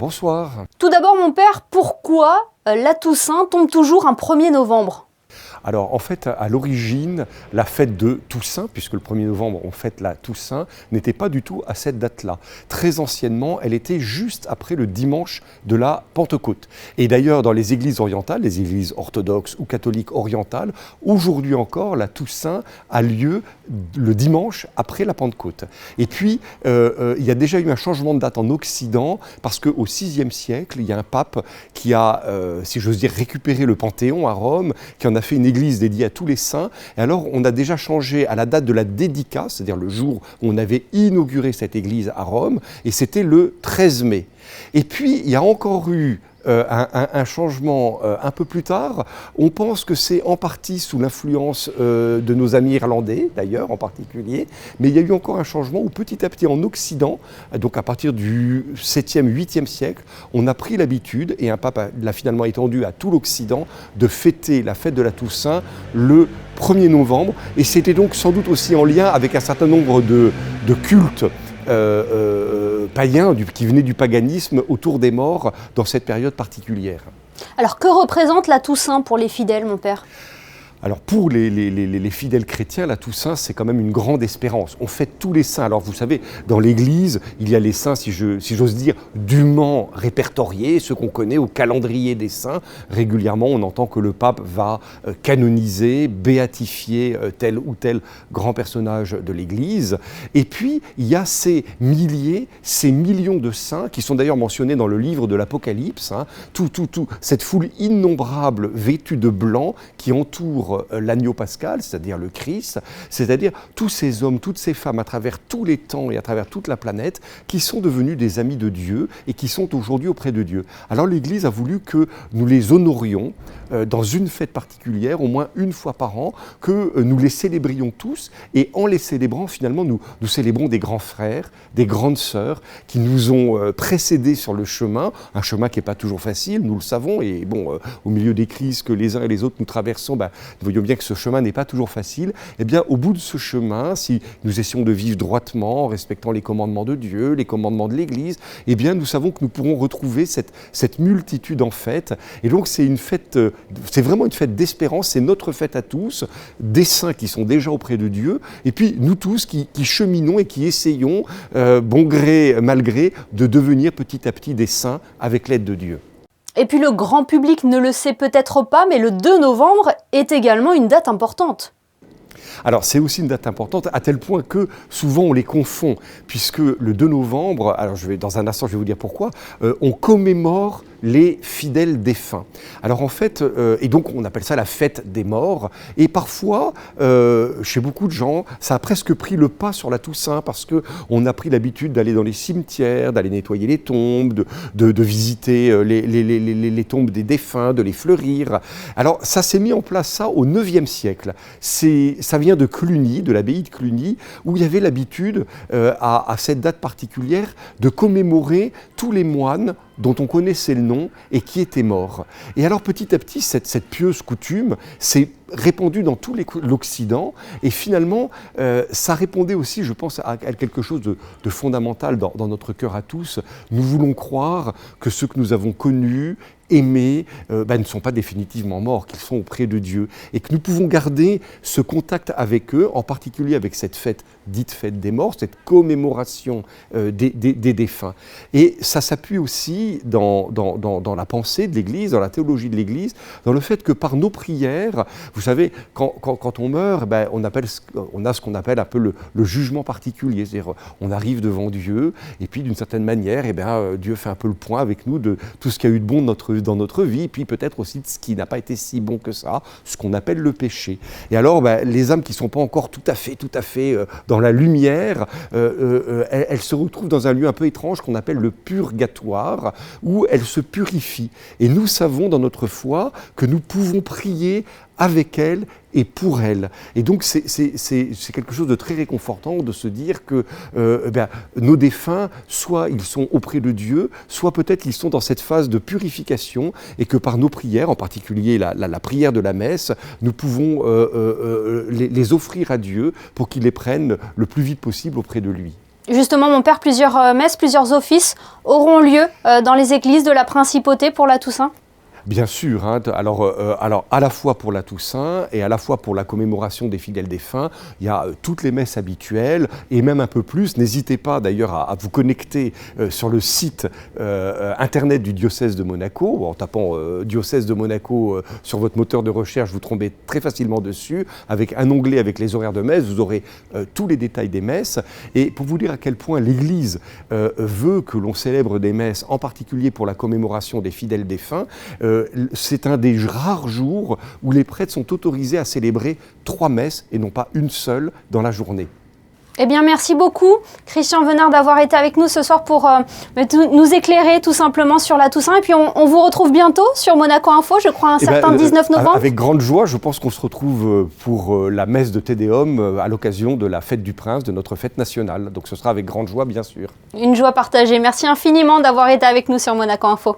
Bonsoir. Tout d'abord, mon père, pourquoi la Toussaint tombe toujours un 1er novembre ? Alors en fait, à l'origine, la fête de Toussaint, puisque le 1er novembre on fête la Toussaint, n'était pas du tout à cette date-là. Très anciennement, elle était juste après le dimanche de la Pentecôte. Et d'ailleurs, dans les églises orientales, les églises orthodoxes ou catholiques orientales, aujourd'hui encore, la Toussaint a lieu le dimanche après la Pentecôte. Et puis, il y a déjà eu un changement de date en Occident, parce qu'au VIe siècle, il y a un pape qui a, si j'ose dire, récupéré le Panthéon à Rome, qui en a fait une église dédiée à tous les saints. Et alors, on a déjà changé à la date de la dédicace, c'est-à-dire le jour où on avait inauguré cette église à Rome, et c'était le 13 mai. Et puis, il y a encore eu un changement un peu plus tard. On pense que c'est en partie sous l'influence de nos amis irlandais, d'ailleurs, en particulier, mais il y a eu encore un changement où petit à petit en Occident, donc à partir du 7e, 8e siècle, on a pris l'habitude, et un pape l'a finalement étendu à tout l'Occident, de fêter la fête de la Toussaint le 1er novembre, et c'était donc sans doute aussi en lien avec un certain nombre de cultes païens qui venaient du paganisme autour des morts dans cette période particulière. Alors que représente la Toussaint pour les fidèles, mon père ? Alors pour les fidèles chrétiens, la Toussaint, c'est quand même une grande espérance. On fête tous les saints. Alors vous savez, dans l'Église, il y a les saints, si j'ose dire, dûment répertoriés, ceux qu'on connaît au calendrier des saints. Régulièrement, on entend que le pape va canoniser, béatifier tel ou tel grand personnage de l'Église. Et puis, il y a ces milliers, ces millions de saints, qui sont d'ailleurs mentionnés dans le livre de l'Apocalypse, hein, cette foule innombrable vêtue de blanc qui entoure l'agneau pascal, c'est-à-dire le Christ, c'est-à-dire tous ces hommes, toutes ces femmes à travers tous les temps et à travers toute la planète qui sont devenus des amis de Dieu et qui sont aujourd'hui auprès de Dieu. Alors l'Église a voulu que nous les honorions dans une fête particulière, au moins une fois par an, que nous les célébrions tous, et en les célébrant, finalement, nous célébrons des grands frères, des grandes sœurs qui nous ont précédés sur le chemin, un chemin qui n'est pas toujours facile, nous le savons, et bon, au milieu des crises que les uns et les autres nous traversons, nous voyons bien que ce chemin n'est pas toujours facile. Eh bien, au bout de ce chemin, si nous essayons de vivre droitement, en respectant les commandements de Dieu, les commandements de l'Église, eh bien, nous savons que nous pourrons retrouver cette multitude en fête. Et donc, c'est une fête, c'est vraiment une fête d'espérance, c'est notre fête à tous, des saints qui sont déjà auprès de Dieu, et puis nous tous qui cheminons et qui essayons, bon gré, mal gré, de devenir petit à petit des saints avec l'aide de Dieu. Et puis le grand public ne le sait peut-être pas, mais le 2 novembre est également une date importante. Alors c'est aussi une date importante à tel point que souvent on les confond, puisque le 2 novembre, alors dans un instant je vais vous dire pourquoi, on commémore les fidèles défunts. Alors en fait, et donc on appelle ça la fête des morts, et parfois, chez beaucoup de gens, ça a presque pris le pas sur la Toussaint, parce qu'on a pris l'habitude d'aller dans les cimetières, d'aller nettoyer les tombes, de visiter les tombes des défunts, de les fleurir. Alors ça s'est mis en place ça au 9e siècle. Ça vient de Cluny, de l'abbaye de Cluny, où il y avait l'habitude, à cette date particulière, de commémorer tous les moines dont on connaissait le nom et qui étaient morts. Et alors petit à petit, cette pieuse coutume s'est répandue dans tout l'Occident, et finalement, ça répondait aussi, je pense, à quelque chose de fondamental dans notre cœur à tous. Nous voulons croire que ceux que nous avons connus, aimés, ne sont pas définitivement morts, qu'ils sont auprès de Dieu, et que nous pouvons garder ce contact avec eux, en particulier avec cette fête dite fête des morts, cette commémoration des défunts. Et ça s'appuie aussi dans la pensée de l'Église, dans la théologie de l'Église, dans le fait que par nos prières, vous savez, quand on meurt, on a ce qu'on appelle un peu le jugement particulier, c'est-à-dire on arrive devant Dieu, et puis d'une certaine manière, Dieu fait un peu le point avec nous de tout ce qu'il y a eu de bon dans notre vie, puis peut-être aussi de ce qui n'a pas été si bon que ça, ce qu'on appelle le péché. Et alors, les âmes qui ne sont pas encore tout à fait dans la lumière, elles se retrouvent dans un lieu un peu étrange qu'on appelle le purgatoire, où elles se purifient. Et nous savons dans notre foi que nous pouvons prier avec elle et pour elle. Et donc c'est quelque chose de très réconfortant de se dire que nos défunts, soit ils sont auprès de Dieu, soit peut-être ils sont dans cette phase de purification, et que par nos prières, en particulier la prière de la messe, nous pouvons les offrir à Dieu pour qu'il les prenne le plus vite possible auprès de lui. Justement, mon père, plusieurs messes, plusieurs offices auront lieu dans les églises de la Principauté pour la Toussaint? Bien sûr, hein. Alors à la fois pour la Toussaint et à la fois pour la commémoration des fidèles défunts, il y a toutes les messes habituelles et même un peu plus. N'hésitez pas d'ailleurs à vous connecter sur le site internet du diocèse de Monaco. En tapant diocèse de Monaco sur votre moteur de recherche, vous tombez très facilement dessus. Avec un onglet avec les horaires de messe, vous aurez tous les détails des messes. Et pour vous dire à quel point l'Église veut que l'on célèbre des messes, en particulier pour la commémoration des fidèles défunts, c'est un des rares jours où les prêtres sont autorisés à célébrer 3 messes et non pas une seule dans la journée. Eh bien, merci beaucoup, Christian Venard, d'avoir été avec nous ce soir pour nous éclairer tout simplement sur la Toussaint. Et puis, on vous retrouve bientôt sur Monaco Info, je crois, un certain 19 novembre. Avec grande joie, je pense qu'on se retrouve pour la messe de Te Deum à l'occasion de la fête du Prince, de notre fête nationale. Donc, ce sera avec grande joie, bien sûr. Une joie partagée. Merci infiniment d'avoir été avec nous sur Monaco Info.